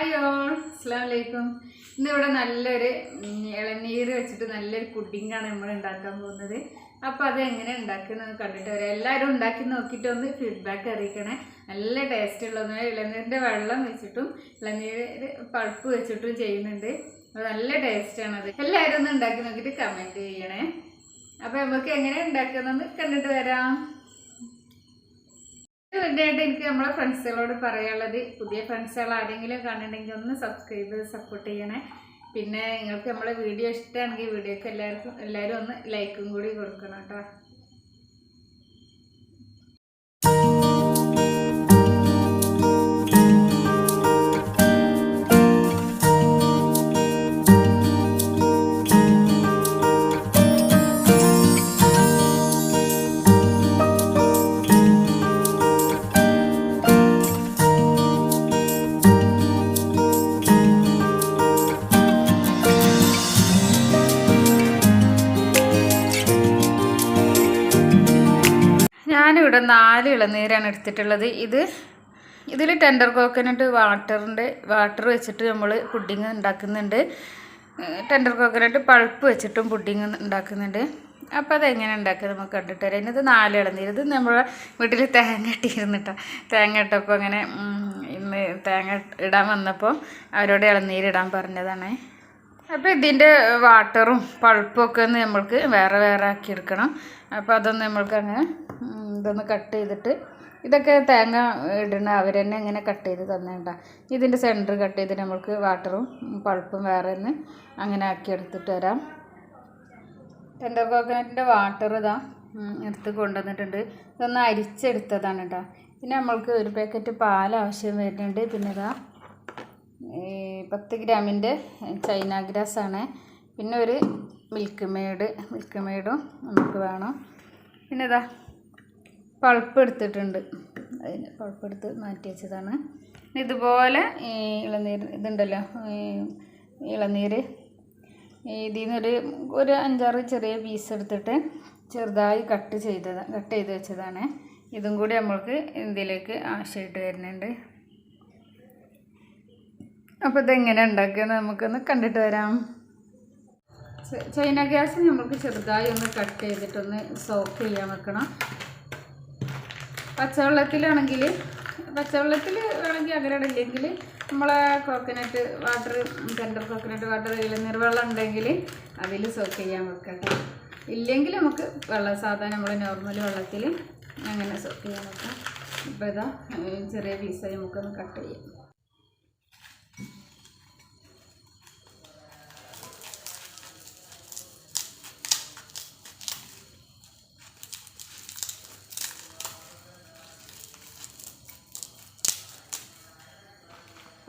Hi all, അസ്സലാമു അലൈക്കും. ഇന്നിവിടെ നല്ലൊരു ഇളനീര് വെച്ചിട്ട് നല്ലൊരു പുഡിങ്ങാണ് നമ്മൾ ഉണ്ടാക്കാൻ പോകുന്നത്. അപ്പോൾ അത് എങ്ങനെ ഉണ്ടാക്കുന്നത് കണ്ടിട്ട് വരാം. എല്ലാവരും ഉണ്ടാക്കി നോക്കിയിട്ട് ഒന്ന് ഫീഡ്ബാക്ക് അറിയിക്കണേ. നല്ല ടേസ്റ്റ് ഉള്ളതാണ്. ഇളനീരിൻ്റെ വെള്ളം വെച്ചിട്ടും ഇളനീര് പൾപ്പ് വെച്ചിട്ടും ചെയ്യുന്നുണ്ട്. അപ്പോൾ നല്ല ടേസ്റ്റാണത്. എല്ലാവരും ഒന്ന് ഉണ്ടാക്കി നോക്കിയിട്ട് കമൻറ്റ് ചെയ്യണേ. അപ്പോൾ നമുക്ക് എങ്ങനെ ഉണ്ടാക്കുന്നതെന്ന് കണ്ടിട്ട് വരാം. വേണ്ടിയായിട്ട് എനിക്ക് നമ്മളെ ഫ്രണ്ട്സുകളോട് പറയാനുള്ളത്, പുതിയ ഫ്രണ്ട്സുകൾ ആരെങ്കിലും കാണുന്നുണ്ടെങ്കിൽ ഒന്ന് സബ്സ്ക്രൈബ് ചെയ്ത് സപ്പോർട്ട് ചെയ്യണേ. പിന്നെ നിങ്ങൾക്ക് നമ്മളെ വീഡിയോ ഇഷ്ടമാണെങ്കിൽ വീഡിയോക്ക് എല്ലാവരും ഒന്ന് ലൈക്കും കൂടി കൊടുക്കണം കേട്ടോ. ഞാനിവിടെ 4 ഇളനീരാണ് എടുത്തിട്ടുള്ളത്. ഇതിൽ ടെൻഡർ കോക്കനട്ട് വാട്ടർ വെച്ചിട്ട് നമ്മൾ പുഡിങ് ഉണ്ടാക്കുന്നുണ്ട്. ടെൻഡർ കോക്കനട്ട് പൾപ്പ് വെച്ചിട്ടും പുഡിങ് ഉണ്ടാക്കുന്നുണ്ട്. അപ്പോൾ അതെങ്ങനെ ഉണ്ടാക്കുക നമുക്ക് കണ്ടിട്ട് തരാം. ഇത് 4 ഇളനീര്. ഇത് നമ്മളെ വീട്ടിൽ തേങ്ങ ഇട്ടിരുന്നിട്ടാണ്. തേങ്ങ ഇട്ടപ്പോൾ അങ്ങനെ ഇന്ന് തേങ്ങ ഇടാൻ വന്നപ്പോൾ അവരോട് ഇളനീരിടാൻ പറഞ്ഞതാണ്. അപ്പോൾ ഇതിൻ്റെ വാട്ടറും പൾപ്പും ഒക്കെ ഒന്ന് നമ്മൾക്ക് വേറെ ആക്കിയെടുക്കണം. അപ്പോൾ അതൊന്ന് നമ്മൾക്ക് അങ്ങനെ ഇതൊന്ന് കട്ട് ചെയ്തിട്ട്, ഇതൊക്കെ തേങ്ങ ഇടണ അവർ തന്നെ ഇങ്ങനെ കട്ട് ചെയ്ത് തന്നേണ്ട. ഇതിൻ്റെ സെൻറ്റർ കട്ട് ചെയ്തിട്ട് നമ്മൾക്ക് വാട്ടറും പൾപ്പും വേറെ ഒന്ന് അങ്ങനെ ആക്കിയെടുത്തിട്ട് വരാം. ടെൻഡർ കോക്കനട്ടിൻ്റെ വാട്ടർ ഇതാ എടുത്ത് കൊണ്ടുവന്നിട്ടുണ്ട്. ഇതൊന്ന് അരിച്ചെടുത്തതാണ് കേട്ടോ. പിന്നെ നമ്മൾക്ക് ഒരു പാക്കറ്റ് പാൽ ആവശ്യം വരുന്നുണ്ട്. പിന്നെ ഇതാ 10 ഗ്രാമിൻ്റെ ചൈന ഗ്രാസാണ്. പിന്നെ ഒരു മിൽക്ക് മെയ്ഡും നമുക്ക് വേണം. പിന്നെ ഇതാ പൾപ്പ് എടുത്തിട്ടുണ്ട്. അതിന് പൾപ്പ് എടുത്ത് മാറ്റി വെച്ചതാണ്. ഇതുപോലെ ഇളനീര് ഇതുണ്ടല്ലോ, ഇളനീര് ഇതിൽ നിന്നൊരു 5-6 ചെറിയ പീസ് എടുത്തിട്ട് ചെറുതായി കട്ട് ചെയ്ത് വെച്ചതാണ്. ഇതും കൂടി നമ്മൾക്ക് ഇതിലേക്ക് ആവശ്യമായിട്ട് വരുന്നുണ്ട്. അപ്പോൾ ഇതെങ്ങനെ ഉണ്ടാക്കുകയെന്ന് നമുക്കൊന്ന് കണ്ടിട്ട് വരാം. ചൈന ഗ്യാസ് നമുക്ക് ചെറുതായി ഒന്ന് കട്ട് ചെയ്തിട്ടൊന്ന് സോക്ക് ചെയ്യാൻ വെക്കണം. പച്ചവെള്ളത്തിൽ വേണമെങ്കിൽ അങ്ങനെ ഇല്ലെങ്കിൽ നമ്മളെ coconut water, tender coconut water, ഇളനീർ വെള്ളം ഉണ്ടെങ്കിൽ അതിൽ സോക്ക് ചെയ്യാൻ വെക്കട്ടെ. ഇല്ലെങ്കിൽ നമുക്ക് സാധാരണ നമ്മൾ നോർമൽ വെള്ളത്തിൽ അങ്ങനെ സോക്ക് ചെയ്യാൻ വെക്കാം. ഇപ്പോൾ ഇതാ ചെറിയ പീസായി നമുക്കൊന്ന് കട്ട് ചെയ്യാം.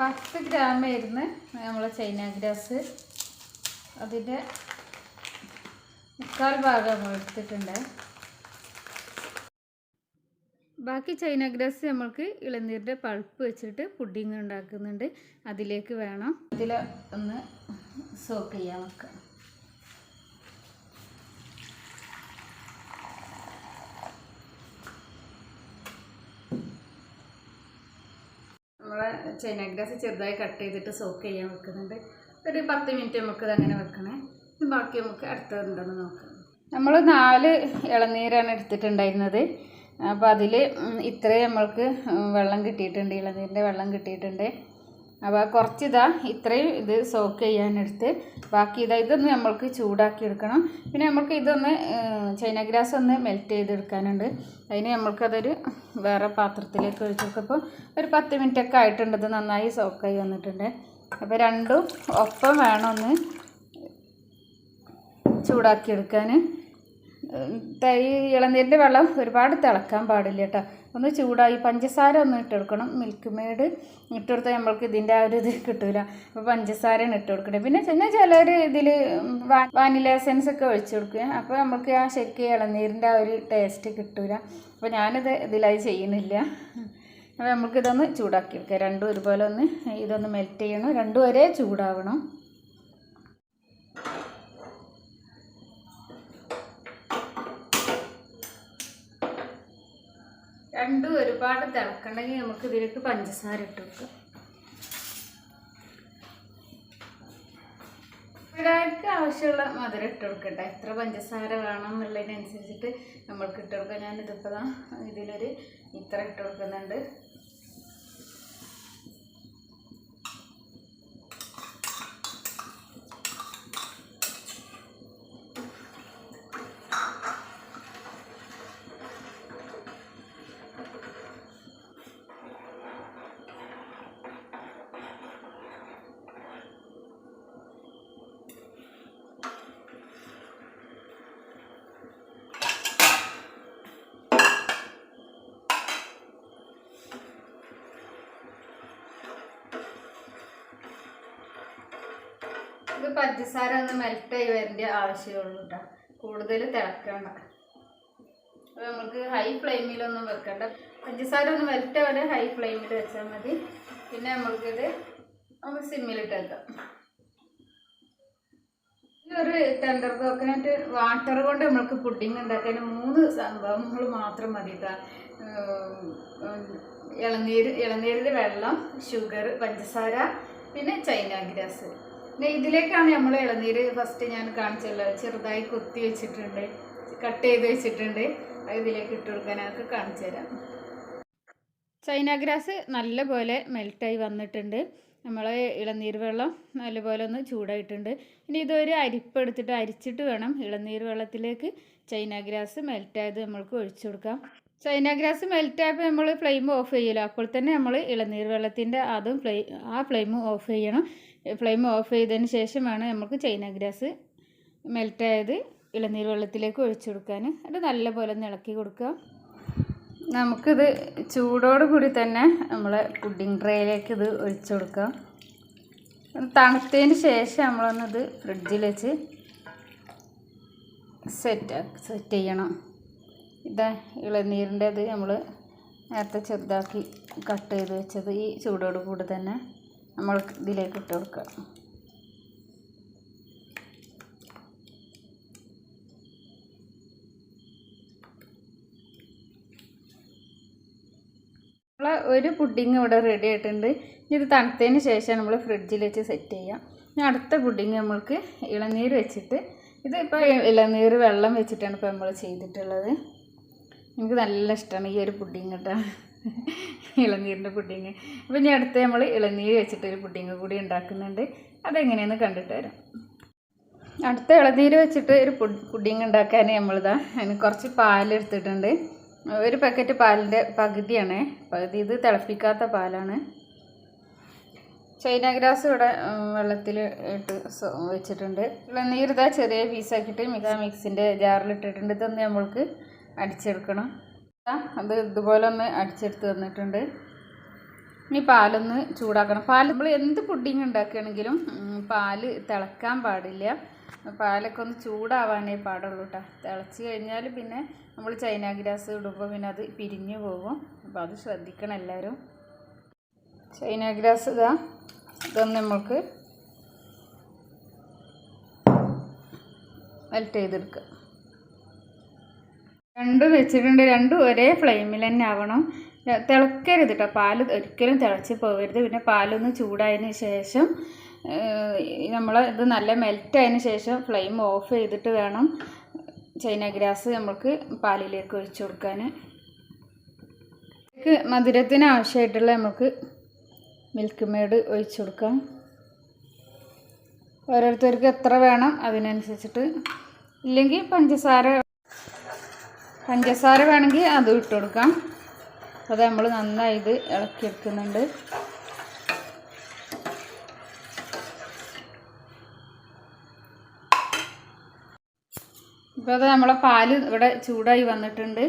പത്ത് ഗ്രാമായിരുന്നു നമ്മളെ ചൈന ഗ്രാസ്. അതിൻ്റെ 3/4 ഭാഗം നമ്മൾ എടുത്തിട്ടുണ്ട്. ബാക്കി ചൈന ഗ്രാസ് നമ്മൾക്ക് ഇളനീരിൻ്റെ പൾപ്പ് വെച്ചിട്ട് പുഡിങ് ഉണ്ടാക്കുന്നുണ്ട്. അതിലേക്ക് വേണം ഇതിൽ ഒന്ന് സോക്ക് ചെയ്യാൻ വെക്കാം. നമ്മളെ ചൈന ഗ്രാസ് ചെറുതായി കട്ട് ചെയ്തിട്ട് സോക്ക് ചെയ്യാൻ വെക്കുന്നുണ്ട്. ഒരു 10 മിനിറ്റ് നമുക്കത് അങ്ങനെ വെക്കണേ. ബാക്കി നമുക്ക് അടുത്തതുണ്ടെന്ന് നോക്കാം. നമ്മൾ 4 ഇളനീരാണ് എടുത്തിട്ടുണ്ടായിരുന്നത്. അപ്പോൾ അതിൽ ഇത്രയും നമ്മൾക്ക് വെള്ളം കിട്ടിയിട്ടുണ്ട്, ഇളനീരിൻ്റെ വെള്ളം കിട്ടിയിട്ടുണ്ട്. അപ്പോൾ ഇത്രയും ഇത് സോക്ക് ചെയ്യാനെടുത്ത് ബാക്കി ഇതൊന്ന് നമ്മൾക്ക് ചൂടാക്കി എടുക്കണം. പിന്നെ നമുക്ക് ഇതൊന്ന് ചൈന ഗ്രാസ് ഒന്ന് മെൽറ്റ് ചെയ്തെടുക്കാനുണ്ട്. അതിന് നമ്മൾക്കതൊരു വേറെ പാത്രത്തിലേക്ക് ഒഴിച്ച് വെക്കുമ്പോൾ ഒരു 10 മിനിറ്റൊക്കെ ആയിട്ടുണ്ട്. ഇത് നന്നായി സോക്കായി വന്നിട്ടുണ്ട്. അപ്പോൾ രണ്ടും ഒപ്പം വേണം ഒന്ന് ചൂടാക്കിയെടുക്കാൻ. ഈ ഇളനീരിൻ്റെ വെള്ളം ഒരുപാട് തിളക്കാൻ പാടില്ല കേട്ടോ. ഒന്ന് ചൂടായി പഞ്ചസാര ഒന്ന് ഇട്ടെടുക്കണം. മിൽക്ക് മെയ്ഡ് ഇട്ടെടുത്താൽ നമ്മൾക്ക് ഇതിൻ്റെ ആ ഒരു ഇത് കിട്ടില്ല. അപ്പോൾ പഞ്ചസാരയാണ് ഇട്ട് കൊടുക്കണേ. പിന്നെ ചിലർ ഇതിൽ വാനില എസൻസ് ഒക്കെ ഒഴിച്ചു കൊടുക്കുക. അപ്പോൾ നമുക്ക് ആ ശരിക്കും ഇളനീരിൻ്റെ ആ ഒരു ടേസ്റ്റ് കിട്ടില്ല. അപ്പോൾ ഞാനിത് ഇതിലായി ചെയ്യുന്നില്ല. അപ്പോൾ നമുക്കിതൊന്ന് ചൂടാക്കിയെടുക്കാം. രണ്ടും ഒരുപോലെ ഒന്ന് ഇതൊന്ന് മെൽറ്റ് ചെയ്യണം. രണ്ടും ഒരേ ചൂടാവണം. രണ്ടും ഒരുപാട് തിളക്കണമെങ്കിൽ നമുക്ക് ഇതിലേക്ക് പഞ്ചസാര ഇട്ട് വെക്കാം. മധുരക്ക് ആവശ്യമുള്ള മധുരം ഇട്ട് കൊടുക്കട്ടെ. എത്ര പഞ്ചസാര വേണം എന്നുള്ളതിനനുസരിച്ചിട്ട് നമ്മൾക്ക് ഇട്ട് കൊടുക്കാം. ഞാനിതിപ്പോൾ ഇതിലൊരു ഇത്ര ഇട്ട് കൊടുക്കുന്നുണ്ട്. ഇത് പഞ്ചസാര ഒന്ന് മെൽറ്റായി വരേണ്ട ആവശ്യമുള്ളൂ കേട്ടോ. കൂടുതൽ തിളക്കണ്ട. അപ്പോൾ നമുക്ക് ഹൈ ഫ്ലെയിമിലൊന്നും വെക്കണ്ട. പഞ്ചസാര ഒന്ന് മെൽറ്റ് വരെ ഹൈ ഫ്ലെയിമിൽ വെച്ചാൽ മതി. പിന്നെ നമുക്ക് സിമ്മിലിട്ട് വെക്കാം. ഒരു ടെൻഡർ കോക്കനട്ട് വാട്ടർ കൊണ്ട് നമുക്ക് പുഡിങ് ഉണ്ടാക്കാൻ 3 സംഭവങ്ങൾ മാത്രം മതി കേട്ടോ. ഇളനീരിൽ വെള്ളം, ഷുഗർ, പഞ്ചസാര, പിന്നെ ചൈന ഗ്രാസ്. പിന്നെ ഇതിലേക്കാണ് നമ്മൾ ഇളനീര് ഫസ്റ്റ് ഞാൻ കാണിച്ചുള്ളത്. ചെറുതായി കൊത്തി വെച്ചിട്ടുണ്ട്, കട്ട് ചെയ്ത് വെച്ചിട്ടുണ്ട്. അത് ഇതിലേക്ക് ഇട്ട് കൊടുക്കാനൊക്കെ കാണിച്ചു തരാം. ചൈന ഗ്രാസ് നല്ലപോലെ മെൽറ്റായി വന്നിട്ടുണ്ട്. നമ്മൾ ഇളനീർ വെള്ളം നല്ലപോലെ ഒന്ന് ചൂടായിട്ടുണ്ട്. ഇനി ഇതൊരു അരിപ്പെടുത്തിട്ട് അരിച്ചിട്ട് വേണം ഇളനീർ വെള്ളത്തിലേക്ക് ചൈന ഗ്രാസ് മെൽറ്റായത് നമ്മൾക്ക് ഒഴിച്ചു കൊടുക്കാം. ചൈന ഗ്രാസ് മെൽറ്റായപ്പോൾ നമ്മൾ ഫ്ലെയിം ഓഫ് ചെയ്യില്ല. അപ്പോൾ തന്നെ നമ്മൾ ഇളനീർ വെള്ളത്തിൻ്റെ അതും ഫ്ലെയിം ഓഫ് ചെയ്യണം. ഫ്ലെയിം ഓഫ് ചെയ്തതിന് ശേഷം വേണം നമുക്ക് ചൈന ഗ്രാസ് മെൽറ്റായത് ഇളനീർ വെള്ളത്തിലേക്ക് ഒഴിച്ചു കൊടുക്കാൻ. അത് നല്ലപോലെ ഒന്ന് ഇളക്കി കൊടുക്കുക. നമുക്കിത് ചൂടോട് കൂടി തന്നെ നമ്മളെ പുഡിംഗ് ട്രേയിലേക്ക് ഇത് ഒഴിച്ചു കൊടുക്കാം. തണുത്തതിന് ശേഷം നമ്മളൊന്നത് ഫ്രിഡ്ജിൽ വെച്ച് സെറ്റ് ചെയ്യണം. ഇതാ ഇളനീരിൻ്റെ അത് നമ്മൾ നേരത്തെ ചെറുതാക്കി കട്ട് ചെയ്ത് വെച്ചത് ഈ ചൂടോട് കൂടി തന്നെ നമ്മൾ ഇതിലേക്ക് ഇട്ട് കൊടുക്കുക. ഒരു പുഡിങ് ഇവിടെ റെഡി ആയിട്ടുണ്ട്. ഇത് തണുത്തതിന് ശേഷം നമ്മൾ ഫ്രിഡ്ജിൽ വെച്ച് സെറ്റ് ചെയ്യാം. ഇനി അടുത്ത പുഡിങ് നമ്മൾക്ക് ഇളനീർ വെച്ചിട്ട്, ഇതിപ്പോൾ ഇളനീർ വെള്ളം വെച്ചിട്ടാണ് ഇപ്പോൾ നമ്മൾ ചെയ്തിട്ടുള്ളത്. എനിക്ക് നല്ല ഇഷ്ടമാണ് ഈ ഒരു പുഡിങ് കേട്ടോ, ഇളനീരിൻ്റെ പുഡിങ്. അപ്പോൾ ഇനി അടുത്ത് നമ്മൾ ഇളനീർ വെച്ചിട്ടൊരു പുഡിങ് കൂടി ഉണ്ടാക്കുന്നുണ്ട്. അതെങ്ങനെയാണെന്ന് കണ്ടിട്ട് വരാം. അടുത്ത ഇളനീർ വെച്ചിട്ട് ഒരു പുഡിങ് ഉണ്ടാക്കാൻ നമ്മളിതാ അതിന് കുറച്ച് പാലെടുത്തിട്ടുണ്ട്. ഒരു പാക്കറ്റ് പാലിൻ്റെ പകുതിയാണ്. ഇത് തിളപ്പിക്കാത്ത പാലാണ്. ചൈന ഗ്രാസ് ഇവിടെ വെള്ളത്തിൽ ഇട്ട് വെച്ചിട്ടുണ്ട്. ഇളനീർ ഇതാ ചെറിയ പീസാക്കിയിട്ട് മിക്സിൻ്റെ ജാറിലിട്ടിട്ടുണ്ട്. ഇതൊന്ന് നമ്മൾക്ക് അടിച്ചെടുക്കണം. അത് ഇതുപോലെ ഒന്ന് അടിച്ചെടുത്ത് വന്നിട്ടുണ്ട്. ഇനി പാലൊന്ന് ചൂടാക്കണം. പാൽ നമ്മൾ എന്ത് പുഡിങ് ഉണ്ടാക്കുകയാണെങ്കിലും പാല് തിളക്കാൻ പാടില്ല. പാലൊക്കെ ഒന്ന് ചൂടാവാനേ പാടുള്ളൂ കേട്ടോ. തിളച്ച് കഴിഞ്ഞാൽ പിന്നെ നമ്മൾ ചൈന ഗ്രാസ് ഇടുമ്പോൾ പിന്നെ അത് പിരിഞ്ഞു പോകും. അപ്പോൾ അത് ശ്രദ്ധിക്കണം എല്ലാവരും. ചൈന ഗ്രാസ് ഇതൊന്ന് നമ്മൾക്ക് മെൽറ്റ് ചെയ്തെടുക്കുക. രണ്ടും വെച്ചിട്ടുണ്ട്. രണ്ടും ഒരേ ഫ്ലെയിമിൽ തന്നെ ആവണം. തിളക്കരുത് കേട്ടോ. പാൽ ഒരിക്കലും തിളച്ച് പോകരുത്. പിന്നെ പാലൊന്ന് ചൂടായതിന് ശേഷം നമ്മൾ ഇത് നല്ല മെൽറ്റായതിന് ശേഷം ഫ്ലെയിം ഓഫ് ചെയ്തിട്ട് വേണം ചൈന ഗ്രാസ് നമുക്ക് പാലിലേക്ക് ഒഴിച്ചു കൊടുക്കാൻ. മധുരത്തിന് ആവശ്യമായിട്ടുള്ള നമുക്ക് മിൽക്ക് മെയ്ഡ് ഒഴിച്ചു കൊടുക്കാം. ഓരോരുത്തർക്ക് എത്ര വേണം അതിനനുസരിച്ചിട്ട്. ഇല്ലെങ്കിൽ പഞ്ചസാര വേണമെങ്കിൽ അതും ഇട്ട് കൊടുക്കാം. അത് നമ്മൾ നന്നായി ഇത് ഇളക്കിയെടുക്കുന്നുണ്ട്. ഇപ്പോൾ അത് നമ്മളെ പാല് ഇവിടെ ചൂടായി വന്നിട്ടുണ്ട്.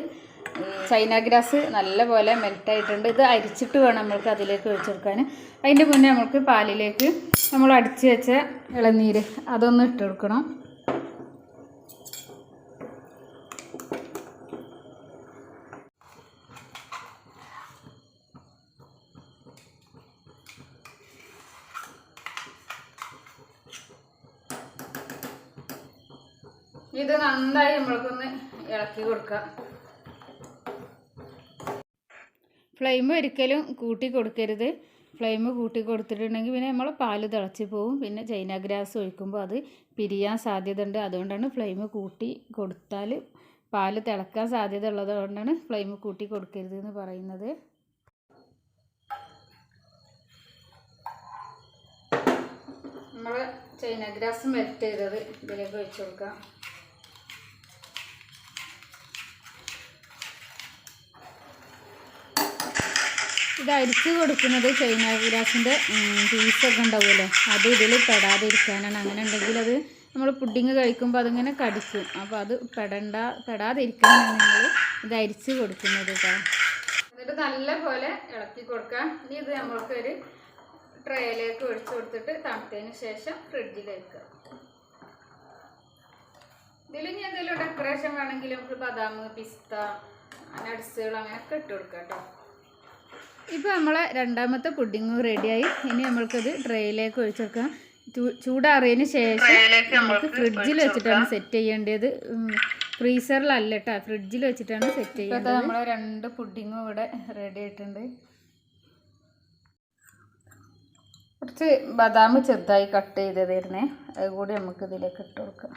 ചൈന ഗ്രാസ് നല്ലപോലെ മെൽറ്റായിട്ടുണ്ട്. ഇത് അരിച്ചിട്ട് വേണം നമ്മൾക്ക് അതിലേക്ക് ഒഴിച്ചു കൊടുക്കാൻ. അതിൻ്റെ മുന്നേ നമുക്ക് പാലിലേക്ക് നമ്മൾ അടിച്ച് വെച്ച ഇളനീര് അതൊന്ന് ഇട്ട് കൊടുക്കണം. ഇത് നന്നായി നമ്മൾക്കൊന്ന് ഇളക്കി കൊടുക്കാം. ഫ്ലെയിം ഒരിക്കലും കൂട്ടി കൊടുക്കരുത്. ഫ്ലെയിം കൂട്ടി കൊടുത്തിട്ടുണ്ടെങ്കിൽ പിന്നെ നമ്മൾ പാല് തിളച്ച് പോവും. പിന്നെ ചൈന ഗ്രാസ് ഒഴിക്കുമ്പോൾ അത് പിരിയാൻ സാധ്യത ഉണ്ട്. അതുകൊണ്ടാണ് ഫ്ലെയിം കൂട്ടി കൊടുത്താൽ പാല് തിളക്കാൻ സാധ്യത ഉള്ളതുകൊണ്ടാണ് ഫ്ലെയിം കൂട്ടി കൊടുക്കരുത് എന്ന് പറയുന്നത്. നമ്മൾ ചൈന ഗ്രാസ് മെൽറ്റ് ചെയ്തത് ഇതിലേക്ക് ഒഴിച്ചു കൊടുക്കാം. ഇത് അരിച്ച് കൊടുക്കുന്നത് ചൈന ഗ്രാസിൻ്റെ പീസൊക്കെ ഉണ്ടാവുമല്ലോ, അത് ഇതിൽ പെടാതിരിക്കാനാണ്. അങ്ങനെ ഉണ്ടെങ്കിൽ അത് നമ്മൾ പുഡിങ് കഴിക്കുമ്പോൾ അതിങ്ങനെ കടിക്കും. അപ്പോൾ അത് പെടാതിരിക്കാനാണ് നമ്മൾ ഇത് അരിച്ച് കൊടുക്കുന്നത് കേട്ടോ. എന്നിട്ട് നല്ല പോലെ ഇളക്കി കൊടുക്കാം. ഇനി ഇത് നമ്മൾക്കൊരു ട്രേയിലേക്ക് ഒഴിച്ചു കൊടുത്തിട്ട് തണുത്തതിന് ശേഷം ഫ്രിഡ്ജിൽ വെക്കുക. ഇതിൽ ഇനി എന്തെങ്കിലും ഡെക്കറേഷൻ വേണമെങ്കിൽ നമുക്ക് ബദാം, പിസ്ത, നട്ട്സുകൾ അങ്ങനെയൊക്കെ ഇട്ട് കൊടുക്കാം കേട്ടോ. ഇപ്പോൾ നമ്മളെ രണ്ടാമത്തെ പുഡിങ് റെഡിയായി. ഇനി നമ്മൾക്കത് ട്രേയിലേക്ക് ഒഴിച്ചു കൊടുക്കാം. ചൂടാറിയതിന് ശേഷം നമുക്ക് ഫ്രിഡ്ജിൽ വെച്ചിട്ടാണ് സെറ്റ് ചെയ്യേണ്ടത്. ഫ്രീസറിലല്ല കേട്ടോ, ഫ്രിഡ്ജിൽ വെച്ചിട്ടാണ് സെറ്റ് ചെയ്യേണ്ടത്. നമ്മളെ 2 പുഡിങ്ങും ഇവിടെ റെഡി ആയിട്ടുണ്ട്. കുറച്ച് ബദാം ചെറുതായി കട്ട് ചെയ്തതായിരുന്നേ, അതുകൂടി നമുക്ക് ഇതിലേക്ക് ഇട്ട് കൊടുക്കാം.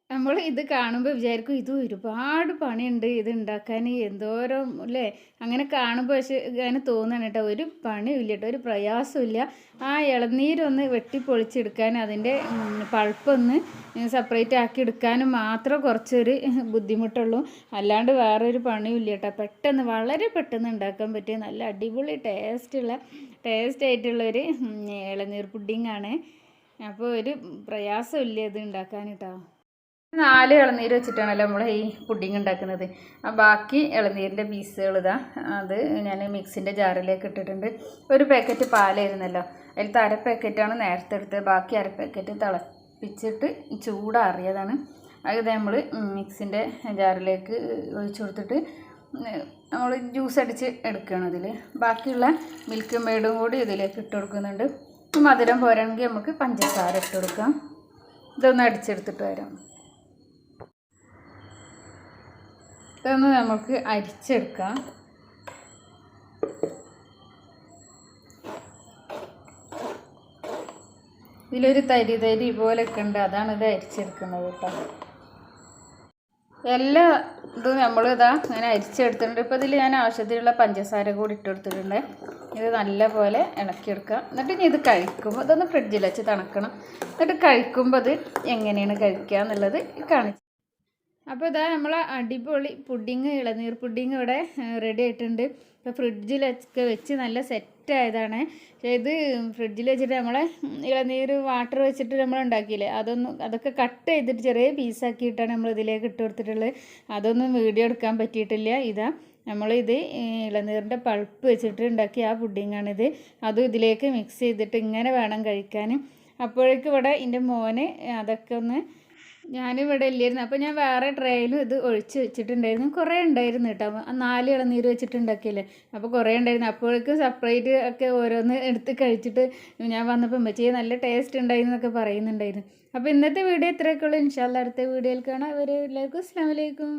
നമ്മൾ ഇത് കാണുമ്പോൾ വിചാരിക്കും ഇത് ഒരുപാട് പണിയുണ്ട് ഇത് ഉണ്ടാക്കാൻ, എന്തോരം അല്ലേ അങ്ങനെ കാണുമ്പോൾ. പക്ഷേ അങ്ങനെ തോന്നണം കേട്ടോ, ഒരു പണിയില്ല കേട്ടോ, ഒരു പ്രയാസമില്ല. ആ ഇളനീരൊന്ന് വെട്ടിപ്പൊളിച്ചെടുക്കാൻ, അതിൻ്റെ പൾപ്പൊന്ന് സെപ്പറേറ്റ് ആക്കി എടുക്കാനും മാത്രം കുറച്ചൊരു ബുദ്ധിമുട്ടുള്ളൂ. അല്ലാണ്ട് വേറൊരു പണിയില്ല കേട്ടോ. പെട്ടെന്ന് വളരെ പെട്ടെന്ന് ഉണ്ടാക്കാൻ പറ്റിയ നല്ല അടിപൊളി ടേസ്റ്റായിട്ടുള്ളൊരു ഇളനീർ പുഡിങ്ങാണ്. അപ്പോൾ ഒരു പ്രയാസമില്ല ഇത് ഉണ്ടാക്കാൻ കേട്ടോ. 4 ഇളനീര് വെച്ചിട്ടാണല്ലോ നമ്മൾ ഈ പുഡിങ് ഉണ്ടാക്കുന്നത്. ബാക്കി ഇളനീരിൻ്റെ പീസുകൾ അത് ഞാൻ മിക്സിൻ്റെ ജാറിലേക്ക് ഇട്ടിട്ടുണ്ട്. ഒരു പാക്കറ്റ് പാലായിരുന്നല്ലോ, അതിലത്തെ 1/2 പാക്കറ്റാണ് നേരത്തെ എടുത്തത്. ബാക്കി 1/2 പാക്കറ്റ് തിളപ്പിച്ചിട്ട് ചൂടാറിയതാണ്. അത് നമ്മൾ മിക്സിൻ്റെ ജാറിലേക്ക് ഒഴിച്ചു കൊടുത്തിട്ട് നമ്മൾ ജ്യൂസ് അടിച്ച് എടുക്കുകയാണ്. ഇതിൽ ബാക്കിയുള്ള മിൽക്ക് മെയ്ഡും കൂടി ഇതിലേക്ക് ഇട്ട് കൊടുക്കുന്നുണ്ട്. മധുരം പോരാണെങ്കിൽ നമുക്ക് പഞ്ചസാര ഇട്ട് കൊടുക്കാം. ഇതൊന്ന് അടിച്ചെടുത്തിട്ട് വരാം. ഇതൊന്ന് നമുക്ക് അരിച്ചെടുക്കാം. ഇതിലൊരു തരി പോലെയൊക്കെ ഉണ്ട്, അതാണ് ഇത് അരിച്ചെടുക്കുന്നത് കേട്ടോ. എല്ലാ ഇതും നമ്മളിതാ ഇങ്ങനെ അരിച്ചെടുത്തിട്ടുണ്ട്. ഇപ്പോൾ ഇതിൽ ഞാൻ ആവശ്യത്തിനുള്ള പഞ്ചസാര കൂടി ഇട്ട് കൊടുത്തിട്ടുണ്ട്. ഇത് നല്ല പോലെ ഇളക്കിയെടുക്കുക. എന്നിട്ട് ഇനി ഇത് കഴിക്കുമ്പോൾ ഇതൊന്ന് ഫ്രിഡ്ജിൽ വെച്ച് തണുക്കണം. എന്നിട്ട് കഴിക്കുമ്പോൾ അത് എങ്ങനെയാണ് കഴിക്കുക എന്നുള്ളത് കാണിച്ചു. അപ്പോൾ ഇതാ നമ്മൾ അടിപൊളി പുഡിങ്, ഇളനീർ പുഡിങ് ഇവിടെ റെഡി ആയിട്ടുണ്ട്. ഇപ്പോൾ ഫ്രിഡ്ജിലൊക്കെ വെച്ച് നല്ല സെറ്റായതാണ്. പക്ഷേ ഇത് ഫ്രിഡ്ജിൽ വെച്ചിട്ട് നമ്മളെ ഇളനീർ വാട്ടർ വെച്ചിട്ട് നമ്മൾ ഉണ്ടാക്കിയില്ലേ, അതൊക്കെ കട്ട് ചെയ്തിട്ട് ചെറിയ പീസാക്കിയിട്ടാണ് നമ്മൾ ഇതിലേക്ക് ഇട്ട് കൊടുത്തിട്ടുള്ളത്. അതൊന്നും വീഡിയോ എടുക്കാൻ പറ്റിയിട്ടില്ല. ഇതാ നമ്മളിത് ഇളനീറിൻ്റെ പൾപ്പ് വെച്ചിട്ട് ഉണ്ടാക്കിയ ആ പുഡിങ്ങാണിത്. അതും ഇതിലേക്ക് മിക്സ് ചെയ്തിട്ട് ഇങ്ങനെ വേണം കഴിക്കാൻ. അപ്പോഴേക്കും ഇവിടെ എൻ്റെ മോന് അതൊക്കെ ഒന്ന് ഞാനിവിടെ ഇല്ലായിരുന്നു. അപ്പോൾ ഞാൻ വേറെ ട്രേയിലും ഇത് ഒഴിച്ച് വെച്ചിട്ടുണ്ടായിരുന്നു. കുറേ ഉണ്ടായിരുന്നു കേട്ടോ. 4 ഇളനീര് വെച്ചിട്ടുണ്ടാക്കിയല്ലേ, അപ്പോൾ കുറേ ഉണ്ടായിരുന്നു. അപ്പോഴേക്കും സെപ്പറേറ്റ് ഒക്കെ ഓരോന്ന് എടുത്ത് കഴിച്ചിട്ട് ഞാൻ വന്നപ്പോൾ ഉമ്മച്ചിയെ നല്ല ടേസ്റ്റ് ഉണ്ടായിരുന്നൊക്കെ പറയുന്നുണ്ടായിരുന്നു. അപ്പോൾ ഇന്നത്തെ വീഡിയോ ഇത്രയൊക്കെ ഉള്ളൂ. ഇൻഷാ അല്ലാഹ് അടുത്ത വീഡിയോയിൽ കാണാം. എല്ലാവർക്കും അസ്സലാമു അലൈക്കും.